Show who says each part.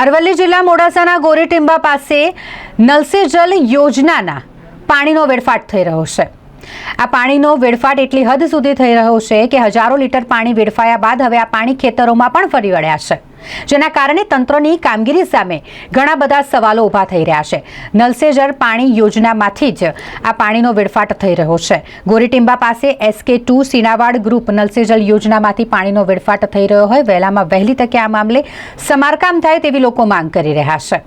Speaker 1: અરવલ્લી જિલ્લા મોડાસાના ગોરીટીંબા પાસે નલ સે જલ યોજનાના પાણીનો વેડફાટ થઈ રહ્યો છે। આ પાણીનો વેડફાટ એટલી હદ સુધી થઈ રહ્યો છે કે હજારો લીટર પાણી વેડફાયા બાદ હવે આ પાણી ખેતરોમાં પણ ફરી વળ્યા છે, જેના કારણે તંત્રની કામગીરી સામે ઘણા બધા સવાલો ઊભા થઈ રહ્યા છે। નલ સે જલ પાણી યોજનામાંથી જ આ પાણીનો વેડફાટ થઈ રહ્યો છે। ગોરીટીંબા પાસે SK2 સીનાવાડ ગ્રુપ નલ સે જલ યોજનામાંથી પાણીનો વેડફાટ થઈ રહ્યો હોય, વહેલામાં વહેલી તકે આ મામલે સમારકામ થાય તેવી લોકો માંગ કરી રહ્યા છે।